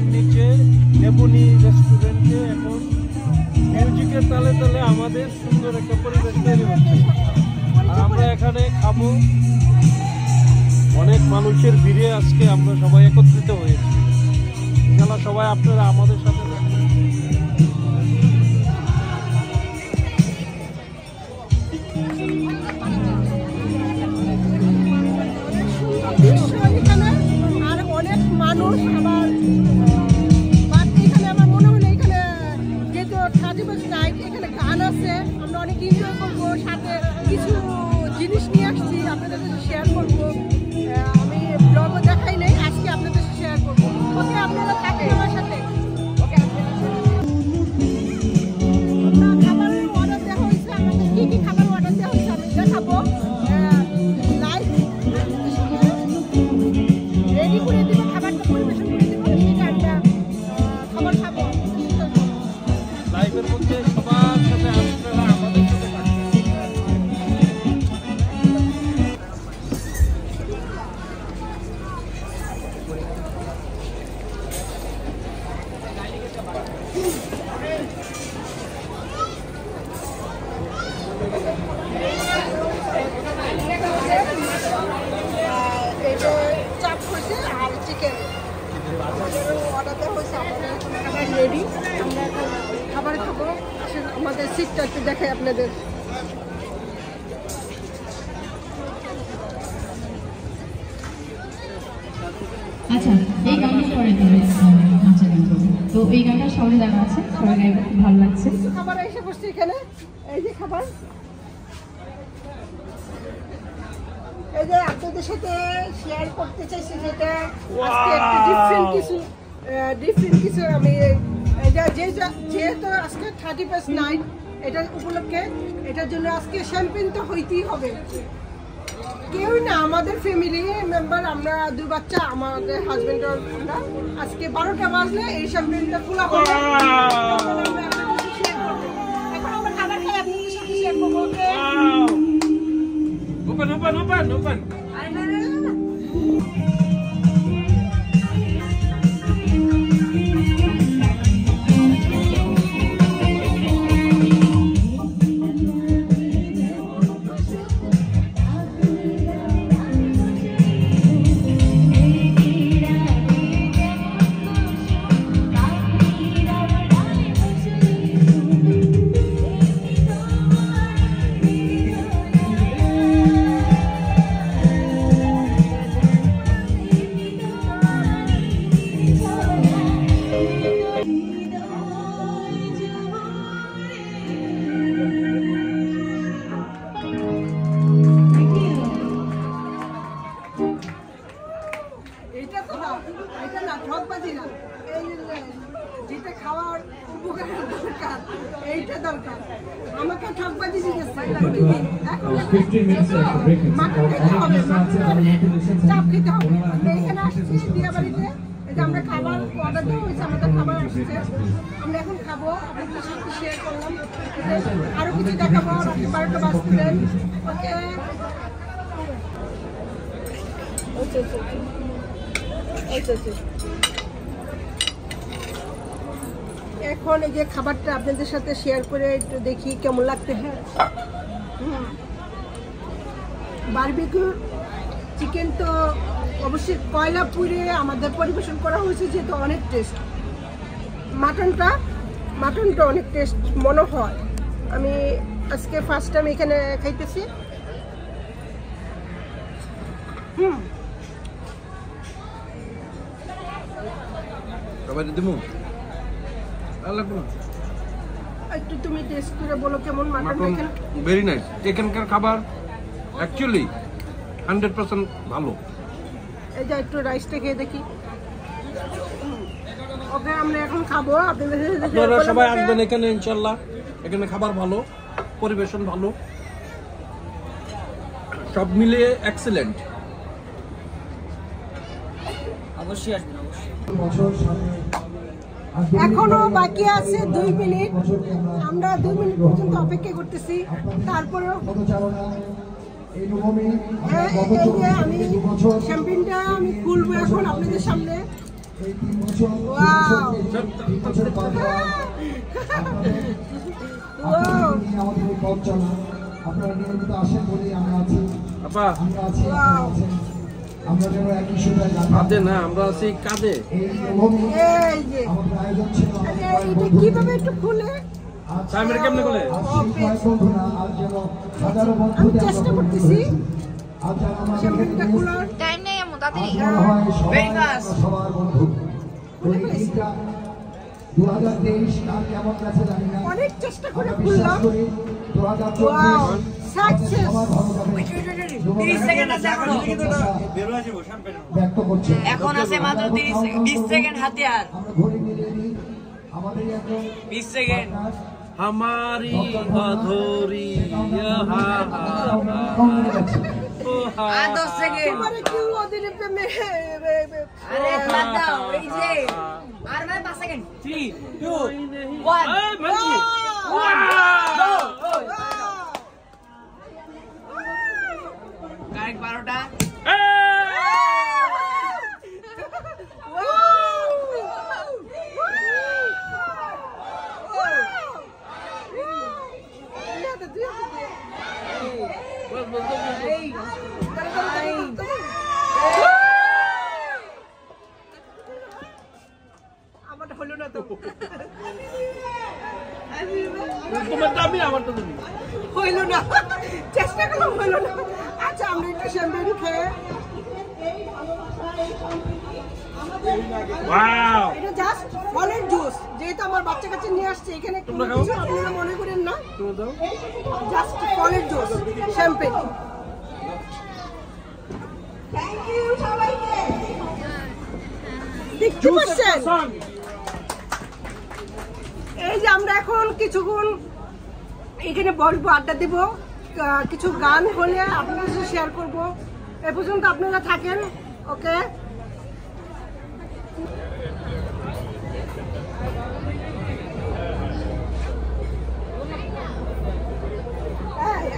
গাছের নিচে নেবুনি রেস্টুরেন্টে এখন মিউজিকের তালে তালে আমাদের সুন্দর একটা পরিবেশ তৈরি হচ্ছে। আর আমরা এখানে খাবো। অনেক মানুষের ভিড়ে আজকে আমরা সবাই একত্রিত হয়েছি। ইনশাআল্লাহ সবাই আপনারা আমাদের সাথে আর অনেক মানুষ আবার এখানে আমার মনে হলো এখানে যেহেতু 31st নাইট এখানে গান আছে, আমরা অনেক এনজয় করবো, সাথে কিছু জিনিস নিয়ে আসছি আপনাদের সাথে শেয়ার করবো। আমি ব্লগও দেখাই নাই, আজকে আপনাদের সাথে শেয়ার করবো। ওকে, আপনারা থাকবেন আমার সাথে। খাবারের অর্ডার দেওয়া হয়েছে, আমাদের কি কি খাবার অর্ডার দেওয়া হয়েছে আমি দেখাবো। লাইভ রেডি করে দিব, খাবারটা পরিবেশন করে দিব, সেটা আমরা খাবার খাবো। লাইভের মধ্যে সবার সাথে আপনারা আমাদের সাথে এটা চাপ হয়েছে আর চিকেন অর্ডার দেওয়া হয়েছে। আমাদের খাবার রেডি, আমরা এখন খাবার খাবো। আসলে আমাদের সিটটা একটু দেখাই আপনাদের। আচ্ছা, এই গানটা পরে দিবে নাচা গান করবো, তো এই গানটা সবাই জানা আছে, সবাই গাইবে, ভালো লাগছে। খাবার এসে বসছে এখানে, এই যে খাবার, এই যে আপনাদের সাথে শেয়ার করতে চাইছি, যেটা আজকে একটা ডিফারেন্ট কিছু আমি যেহেতু আজকে 31st নাইট, এটার উপলক্ষে এটার জন্য আজকে শ্যাম্পেন তো হইতেই হবে। কেউ না, আমাদের ফ্যামিলি মেম্বার, আমরা 2 বাচ্চা, আমাদের হাজবেন্ড, আমরা আজকে 12টা বাজলে এই শ্যাম্পেনটা খোলা হবে। এখন আমরা খাবার খাই, আপনাদের সাথে শেয়ার করবো। ওপেন যেটা খাওয়ার উপকারের দরকার, এইটা দরকার। আমাকে ঠকবাজি দিতেছে, মাটন খেতে হবে, চাপ খেতে হবে। আমরা এখানে আসছি দিয়াবাড়িতে, এই যে আমরা খাবার অর্ডার দেওয়া হয়েছে, আমাদের খাবার আসছে, আমরা এখন খাবো। আপনাদের সাথে শেয়ার করলাম, আরো কিছু দেখাবো। রাত্রি 12টা বাজতে দেন। ওকে, এখন এই যে খাবারটা আপনাদের সাথে শেয়ার করে একটু দেখি কেমন লাগতে। হ্যাঁ, বারবিকিউ চিকেন তো অবশ্যই কয়লা পুড়ে আমাদের পরিবেশন করা হয়েছে, যেহেতু অনেক টেস্ট। মাটনটা অনেক টেস্ট মনে হয়। আমি আজকে ফার্স্ট টাইম এখানে খাইতেছি। একটু তুমি টেস্ট করে বলো কেমন মাটন। Very nice. এখানকার খাবার অ্যাকচুয়ালি 100% ভালো। এই যে একটু রাইসটা খেয়ে দেখি। ওকে, আমরা এখন খাবো। আপনারা সবাই আসবেন এখানে ইনশাআল্লাহ। এখানে খাবার ভালো, পরিবেশন ভালো, সব মিলিয়ে এক্সেলেন্ট। অবশ্যই আসবেন, এখনো বাকি আছে 2 মিনিট। আমরা 2 মিনিট পর্যন্ত অপেক্ষা করতেছি। তারপরেও এই যে আমি শ্যাম্পেনটা আমি খুলবো এখন আপনাদের সামনে। এই 3 বছর বাদে আপনাদের নিয়ে আমাদের এই পথ চলা, আপনারা নিয়মিত আসেন বলেই আমরা আছি, আপা আপনারা আছেন, আমরা যেন একই সুতায় গাঁথা। কাঁদে না, আমরা আছি কাঁদে। এই ভূমি এই যে আমাদের আয়োজন ছিল আমাদের কয়েক এটা বন্ধু কিভাবে একটু খুলে সাইমের কেমনে বলে? আজ সেই কয়েক বন্ধু না, আজ যেন হাজারো বন্ধু আমি চেষ্টা করতেছি আজ যেন আমরা শ্যাম্পেনটা খোলার। টাইম নেই এমন তাড়াতাড়ি আজ মনে হয় সবার বন্ধু। তো এই দিনটা 2023 কাল কেমন গেছে জানি না, অনেক চেষ্টা করে আমরা বিশ্বাস খুললাম। করি 2024 ওয়াও সাকসেস। সবার ভালো যাবে। 30 সেকেন্ড আছে এখনো। ব্যক্ত করছে এখন আছে মাত্র 20 সেকেন্ড হাতে আর আমরা ঘড়ি মিলিয়ে দিই আমাদের একজন 20 সেকেন্ড हमारी अधूरी আর 10 সেকেন্ড তোমারে কি ওদের প্রেমে আরে বাদ দাও এই যে আর মানে 5 সেকেন্ড 3 2 1 কারেক্ট 12টা আমারটা হলো না তো তোমারটা আমি, আমারটা তুমি। হইল না, চেষ্টা করলাম হইল না। আচ্ছা আমরা একটু শ্যাম্পেন খেয়ে ওয়াও এটা জাস্ট ফলের জুস, যেহেতু আমার বাচ্চা কাছে নিয়ে আসছে এখানে কোনো খাও। কিছু আপনারা মনে করেন না, তুমি দাও। জাস্ট ফলের জুস শ্যাম্পেন। থ্যাংক ইউ সবাইকে। দেখতে পাচ্ছেন এই যে আমরা এখন কিছুক্ষণ এখানে বসবো, আড্ডা দিব, কিছু গান হলে আপনাদের সাথে শেয়ার করব। এ পর্যন্ত আপনারা থাকেন, ওকে?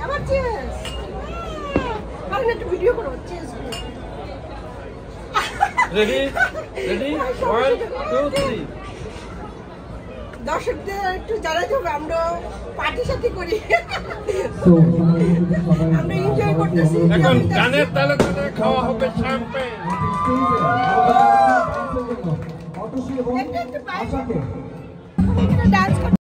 আবার চিজ কারণ একটু ভিডিও করো, চিজ রেডি রেডি 1 2 3 দর্শকদের একটু জানাতে হবে আমরা পার্টি সাথে করি, আমরা এনজয় করতেছি। এখন গানের তালে তালে খাওয়া হবে শ্যাম্পেন। অটোসি এবং একটু একটু আশাকে ডান্স করতে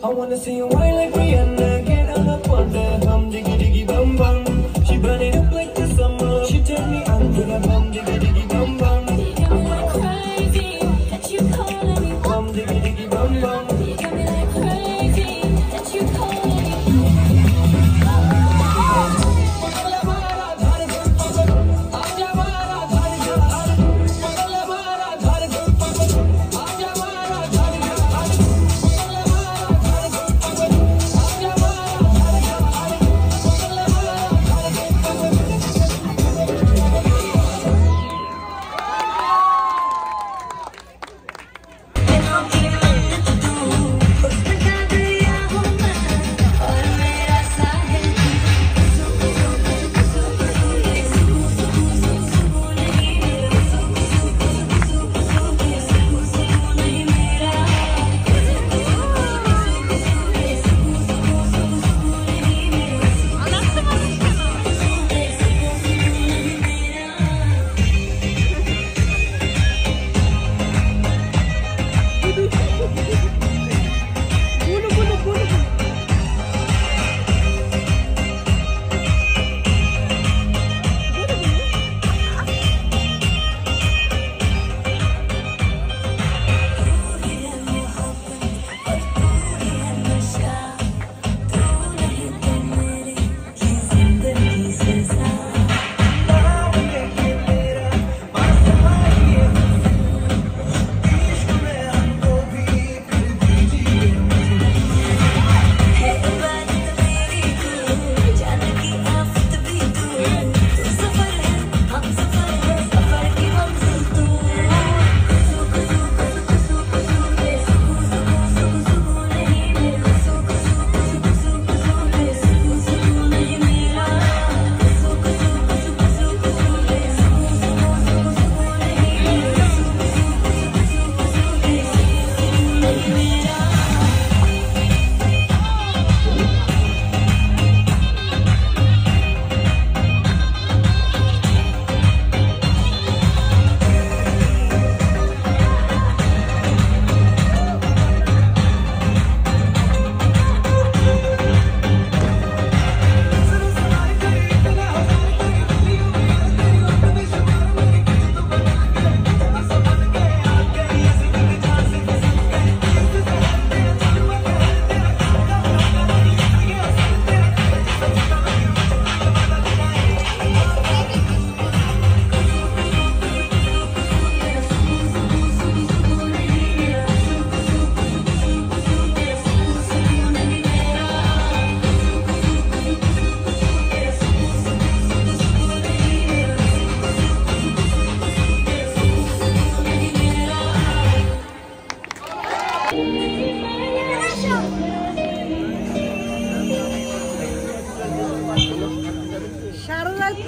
I wanna see you whine like Rihanna, get on up on the hum, diggy diggy bum bum. She burn it up like the summer. She turn me on to the bum, diggy diggy bum bum. You got me like crazy that you calling me. Bum, diggy diggy bum bum. You got me like crazy that you calling me.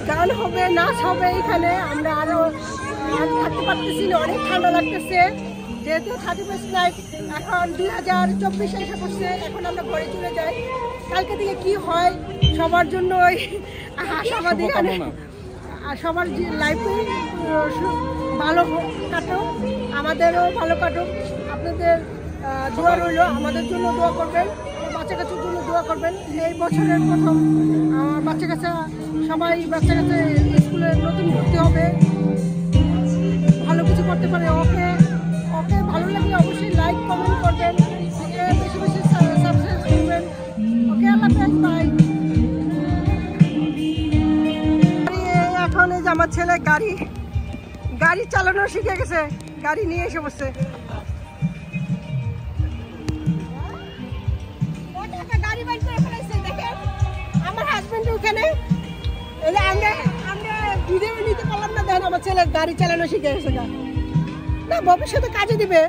গান হবে, নাচ হবে এখানে। আমরা আরো থাকতে পারতেছি না, অনেক ঠান্ডা লাগতেছে যেহেতু 31st নাইট। এখন 2024 এসে পড়ছে, এখন আমরা ঘরে চলে যাই। কালকে থেকে কি হয় সবার জন্য ওই আশাবাদী, আর সবার লাইফে ভালো কাটুক, আমাদেরও ভালো কাটুক। আপনাদের দোয়া রইল, আমাদের জন্য দোয়া করবেন, বাচ্চা কাচ্চার জন্য দোয়া করবেন। এই বছরের প্রথম আমার বাচ্চা কাচ্চা সবাই বাচ্চা কাচ্চা স্কুলে নতুন ভর্তি হবে, ভালো কিছু করতে পারে। ওকে ওকে ভালো লাগলে অবশ্যই লাইক কমেন্ট করবেন, ওকে বেশি বেশি সাবস্ক্রাইব করবেন। ওকে আল্লাহ হাফেজ, বাই। এখন এই যে আমার ছেলে গাড়ি চালানো শিখে গেছে, গাড়ি নিয়ে এসে বসছে। গাড়ি বাইর করে ফেলেছে, দেখেন আমার হাজবেন্ড ওখানে। আমরা ভিডিও নিতে পারলাম না, দেখেন আমার ছেলে গাড়ি চালানো শিখে গেছে। না ভবিষ্যতে কাজে দিবে,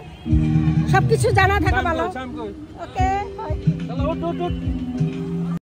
সবকিছু জানা থাকা ভালো। ওকে,